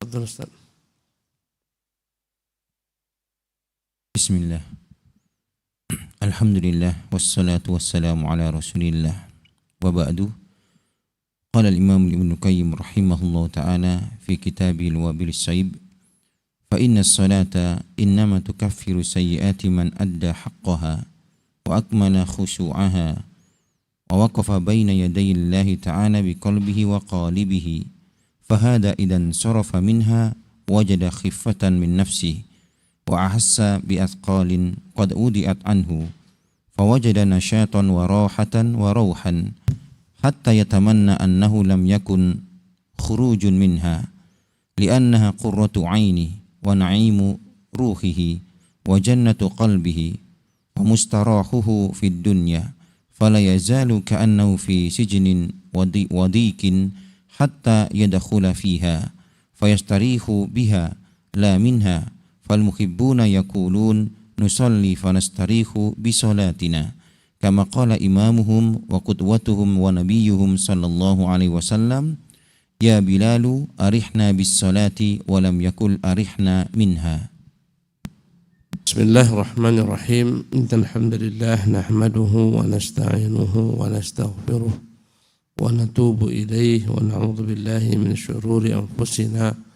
Tafadhal Ustaz. Bismillah. Alhamdulillah wassalatu wassalamu ala Rasulillah. Wa ba'du. Qala al-Imam Ibnu Qayyim rahimahullah ta'ala fi kitabih Al-Wabil As-Sayyib, fa inna as-salata innama tukaffiru sayyiati man adda haqqaha wa akmala khushu'aha wa waqafa baina yaday Allah ta'ala biqalbihi wa qalibihi, fahada idan sarafa minha wajada khiffatan min nafsihi wa ahassa bi athqalin qad udiat anhu fawajada nashatan wa rahatan wa rauhan hatta yatamanna annahu lam yakun khurujun minha li'annaha qurratu aini wa na'imu ruhihi wa jannatu qalbihi wa mustarahuhu fid dunya fala yazalu ka'annahu fi sijnin wa dikin hatta yadkhula fiha fayastarihu biha la minha فالمحبون يقولون نصلي فنستريح بصلاتنا كما قال إمامهم وقدوتهم ونبيهم صلى الله عليه وسلم يا بلال أرحنا بالصلاة ولم يقل أرحنا منها. بسم الله الرحمن الرحيم. إن الحمد لله نحمده ونستعينه ونستغفره ونتوب إليه ونعوذ بالله من شرور أنفسنا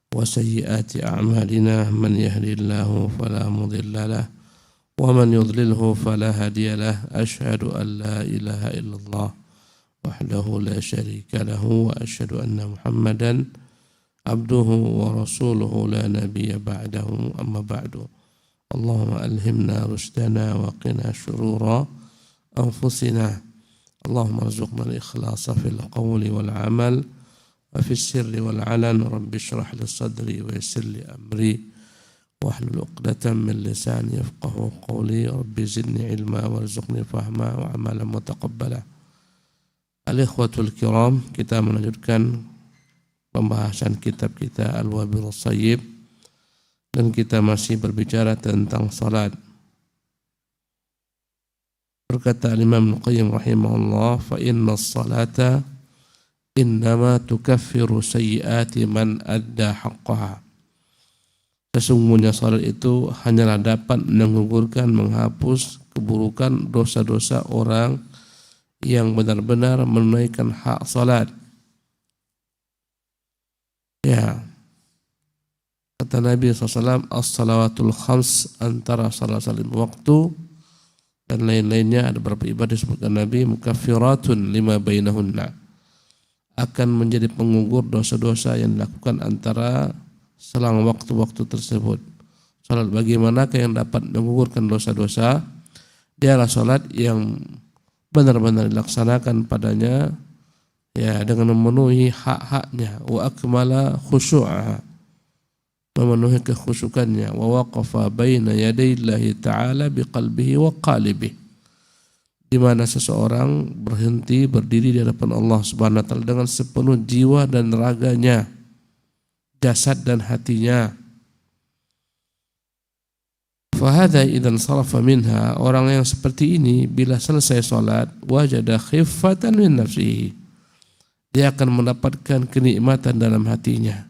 وسيئات أعمالنا، من يهدي الله فلا مضل له ومن يضلله فلا هادي له. أشهد أن لا إله إلا الله وحده لا شريك له وأشهد أن محمدا عبده ورسوله لا نبي بعده. أما بعد، اللهم ألهمنا رشدنا وقنا شرور أنفسنا. اللهم ارزقنا الإخلاص في القول والعمل وفي السر والعلن. رب اشرح لي صدري ويسر لي أمري واحلل عقدة من لساني يفقهوا قولي. رب زدني علما وارزقني فهما وعملا متقبلا. Al-ikhwatul kiram, kita melanjutkan pembahasan kitab kita Al-Wabil As-Sayyib, dan kita masih berbicara tentang salat. Berkata Imam Al-Qayyim rahimahullah, fa inna as-salata innama tukaffiru sayyiati man adda haqqaha. Sesungguhnya salat itu hanyalah dapat menggugurkan, menghapus keburukan dosa-dosa orang yang benar-benar menunaikan hak salat. Ya, kata Nabi SAW, as-salawatul khams, antara salat-salat waktu dan lain-lainnya, ada beberapa ibadah disebutkan Nabi, mukaffiratun lima bainahunna, akan menjadi penggugur dosa-dosa yang dilakukan antara selang waktu-waktu tersebut. Salat bagaimanakah yang dapat menggugurkan dosa-dosa? Dialah salat yang benar-benar dilaksanakan padanya ya dengan memenuhi hak-haknya, wa akmala khusyu'aha, memenuhi kekhusyukannya, wa waqafa baina yadayillahi ta'ala biqalbihi wa qalibihi, di mana seseorang berhenti berdiri di hadapan Allah Subhanahu wa taala dengan sepenuh jiwa dan raganya, jasad dan hatinya. Fahadha idan sarafa minha, orang yang seperti ini bila selesai salat, wajada khiffatan min nafsihi, dia akan mendapatkan kenikmatan dalam hatinya,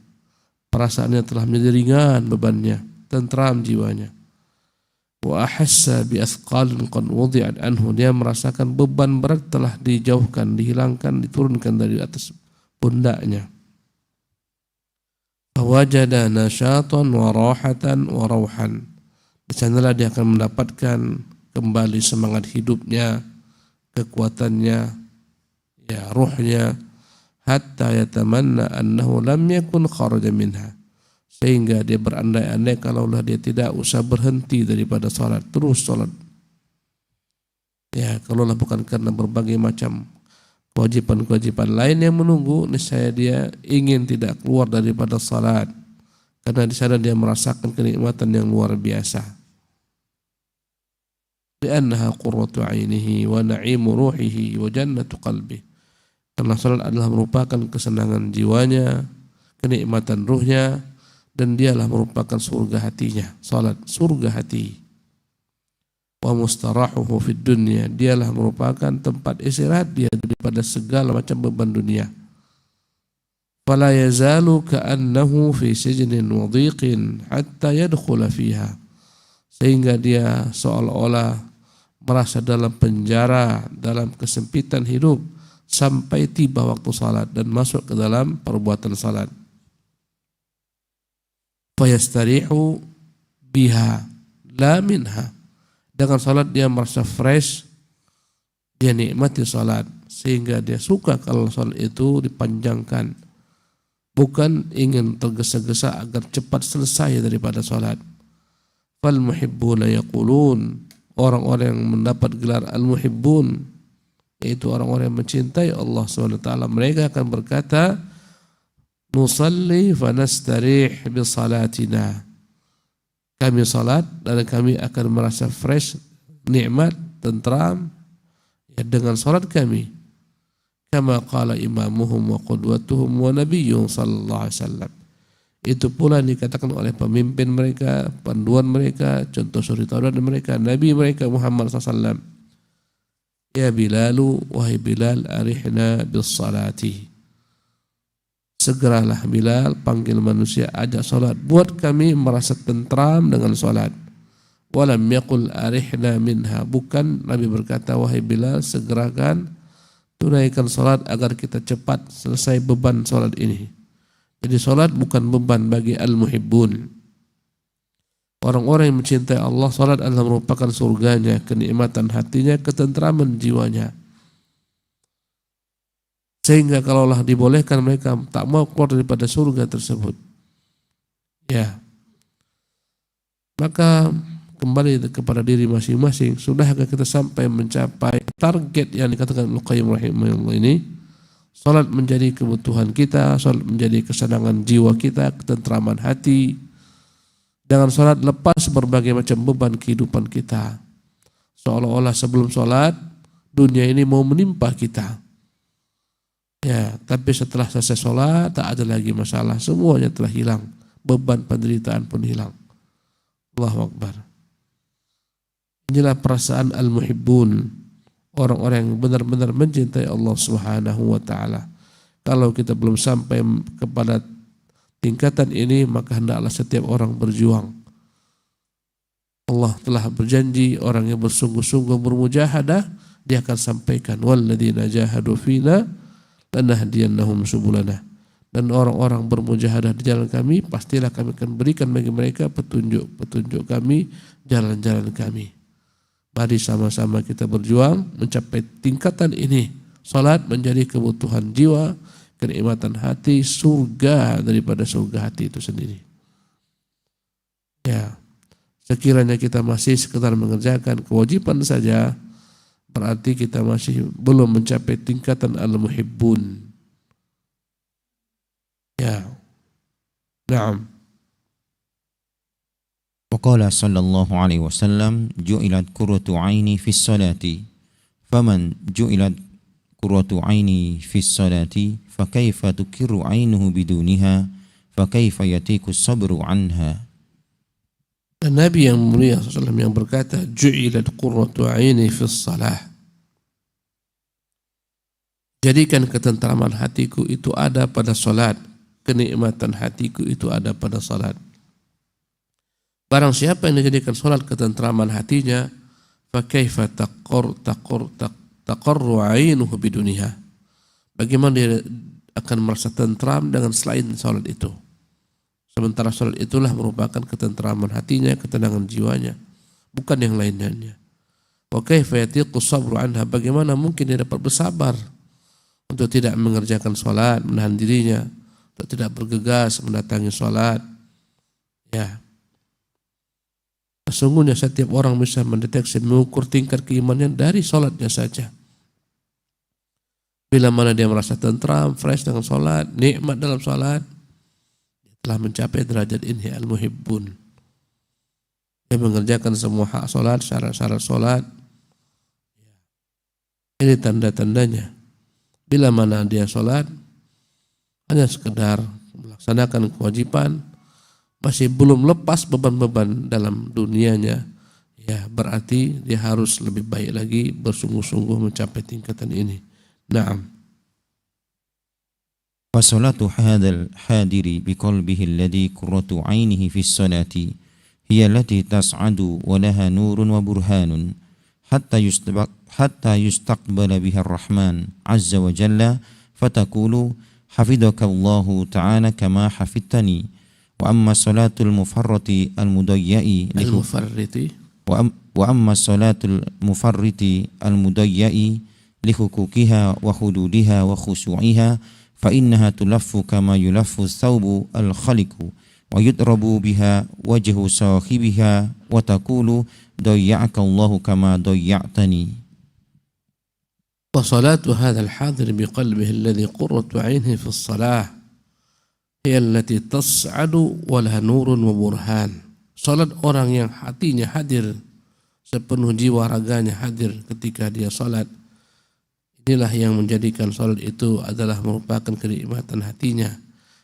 perasaannya telah menjadi ringan bebannya, tentram jiwanya. Wa ahassa bi athqalin qad wudi'at anhu, dia merasakan beban berat telah dijauhkan, dihilangkan, diturunkan dari atas pundaknya. Wajada nasyatan wa rahatan wa rauhan, di sanalah dia akan mendapatkan kembali semangat hidupnya, kekuatannya, ya ruhnya, hatta yatamanna annahu lam yakun kharaja minha, sehingga dia berandai-andai kalaulah dia tidak usah berhenti daripada salat, terus salat. Ya, kalaulah bukan karena berbagai macam kewajiban-kewajiban lain yang menunggu, niscaya dia ingin tidak keluar daripada salat, karena di sana dia merasakan kenikmatan yang luar biasa. Li'annaha qurratu ainihi wa na'imu ruhihi wa jannatu qalbihi, karena salat adalah merupakan kesenangan jiwanya, kenikmatan ruhnya, dan dialah merupakan surga hatinya. Salat surga hati. Wa mustarahuhu fid dunya, dialah merupakan tempat istirahat dia daripada segala macam beban dunia. fala yazalu ka'annahu fi sijnin wadhiqin hatta yadkhula fiha, sehingga dia seolah-olah merasa dalam penjara, dalam kesempitan hidup sampai tiba waktu salat dan masuk ke dalam perbuatan salat. Fayastarihu biha la minha, dengan salat dia merasa fresh, dia nikmati salat sehingga dia suka kalau salat itu dipanjangkan, bukan ingin tergesa-gesa agar cepat selesai daripada salat. Fal muhibbuna yaqulun, orang-orang yang mendapat gelar al-muhibbun, yaitu orang-orang yang mencintai Allah SWT, mereka akan berkata, nusalli fanastarih bisalatina, kami salat dan kami akan merasa fresh, nikmat, tentram ya, dengan salat kami. Kama qala imamuhum wa qudwatuhum wa nabiyyuhum sallallahu alaihi wasallam, itu pula dikatakan oleh pemimpin mereka, panduan mereka, contoh suri tauladan mereka, Nabi mereka Muhammad SAW. Ya Bilalu, wahai Bilal, arihna bis salati, segeralah Bilal, panggil manusia, ajak salat, buat kami merasa tentram dengan salat. Walam yaqul arihna minha, bukan Nabi berkata, wahai Bilal, segerakan tunaikan salat agar kita cepat selesai beban salat ini. Jadi salat bukan beban bagi al-muhibbun. Orang-orang yang mencintai Allah, salat adalah merupakan surganya, kenikmatan hatinya, ketentraman jiwanya. Sehingga kalaulah dibolehkan mereka tak mau keluar daripada surga tersebut. Ya. Maka kembali kepada diri masing-masing, sudahkah kita sampai mencapai target yang dikatakan Al-Qayyim rahimahullah ini? Salat menjadi kebutuhan kita, salat menjadi kesenangan jiwa kita, ketentraman hati. Dengan salat lepas berbagai macam beban kehidupan kita. Seolah-olah sebelum salat dunia ini mau menimpa kita. Ya, tapi setelah selesai salat tak ada lagi masalah, semuanya telah hilang, beban penderitaan pun hilang. Allahu Akbar. Inilah perasaan al-muhibbun, orang-orang yang benar-benar mencintai Allah Subhanahu wa taala. Kalau kita belum sampai kepada tingkatan ini, maka hendaklah setiap orang berjuang. Allah telah berjanji, orang yang bersungguh-sungguh bermujahadah, dia akan sampaikan, walladzina jahadu fina lanahdiyannahum subulana. Dan orang-orang bermujahadah di jalan kami, pastilah kami akan berikan bagi mereka petunjuk kami, jalan-jalan kami. Mari sama-sama kita berjuang mencapai tingkatan ini. Salat menjadi kebutuhan jiwa, kenikmatan hati, surga daripada surga hati itu sendiri. Ya, sekiranya kita masih sekedar mengerjakan kewajiban saja, berarti kita masih belum mencapai tingkatan al-muhibbun. Ya, na'am. وقال صلى الله عليه وسلم جعلت قرة عيني في الصلاة فمن جعلت قرة عيني في الصلاة فكيف تكر عينه بدونها فكيف يتيك الصبر عنها. Dan Nabi yang mulia SAW yang berkata, ju'ilat qurratu aini fis salah, jadikan ketentraman hatiku itu ada pada salat, kenikmatan hatiku itu ada pada salat. Barang siapa yang menjadikan salat ketentraman hatinya, fa kaifa taqarru 'ainuhu biduniha, bagaimana dia akan merasa tentram dengan selain salat itu. Sementara salat itulah merupakan ketentraman hatinya, ketenangan jiwanya, bukan yang lainnya. Wa kaifa yatiqu sabru anha, bagaimana mungkin dia dapat bersabar untuk tidak mengerjakan salat, menahan dirinya, untuk tidak bergegas mendatangi salat. Ya. Sesungguhnya setiap orang bisa mendeteksi, mengukur tingkat keimanannya dari salatnya saja. Bila mana dia merasa tentram, fresh dengan salat, nikmat dalam salat, dia telah mencapai derajat ini al-muhibbun. Dia mengerjakan semua hak salat, syarat-syarat salat. Ini tanda-tandanya. Bila mana dia salat hanya sekedar melaksanakan kewajiban, masih belum lepas beban-beban dalam dunianya, ya berarti dia harus lebih baik lagi bersungguh-sungguh mencapai tingkatan ini. Naam. فصلاة هذا الحاضر بقلبه الذي قرة عينه في الصلاة هي التي تصعد ولها نور وبرهان حتى يستقبل بها الرحمن عز وجل فتقول حفظك الله تعالى كما حفظتني. وأما صلاة المفرط المضيء لحقوقها وحدودها وخشوعها فإنها تلف كما يلف الثوب الخلق ويضرب بها وجه صاحبها وتقول ضيعك الله كما ضيعتني. وصلاة هذا الحاضر بقلبه الذي قرة عينه في الصلاة هي التي تصعد ولها نور وبرهان. Salat orang yang hatinya hadir, sepenuh jiwa raganya hadir ketika dia salat, inilah yang menjadikan salat itu adalah merupakan kenikmatan hatinya.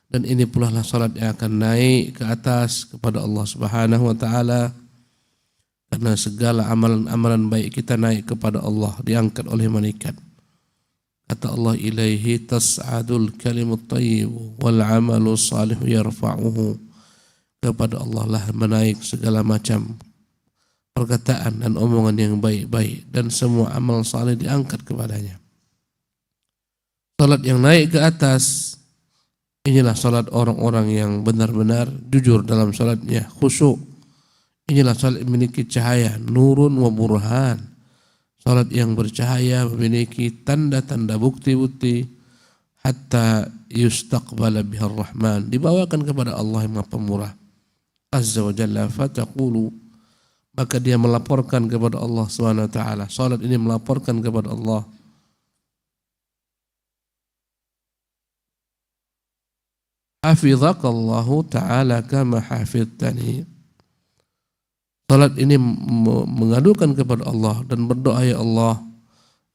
Dan ini pula lah salat yang akan naik ke atas kepada Allah Subhanahu wa taala. Karena segala amalan-amalan baik kita naik kepada Allah, diangkat oleh malaikat. Kata Allah, ilaihi tas'adul kalimut thayyib wal amalu salih yarfa'uhu. Kepada Allah lah menaik segala macam perkataan dan omongan yang baik-baik, dan semua amal saleh diangkat kepadanya. Salat yang naik ke atas, inilah salat orang-orang yang benar-benar jujur dalam salatnya, khusyuk. Inilah salat yang memiliki cahaya, nurun wa burhan. Salat yang bercahaya, memiliki tanda-tanda bukti-bukti, hatta yustaqbala bihar rahman, dibawakan kepada Allah yang Maha Pemurah Azza wa Jalla, fataqulu, maka dia melaporkan kepada Allah Subhanahu wa taala. Salat ini melaporkan kepada Allah, hafizaqallahu ta'ala kama hafiztani. Salat ini mengadukan kepada Allah dan berdoa, ya Allah,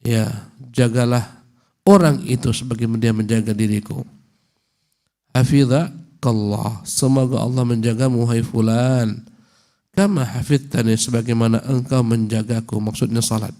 ya jagalah orang itu sebagaimana dia menjaga diriku. Hafizaqallah, semoga Allah menjagamu hai fulan, kama hafiztani, sebagaimana engkau menjagaku. Maksudnya salat.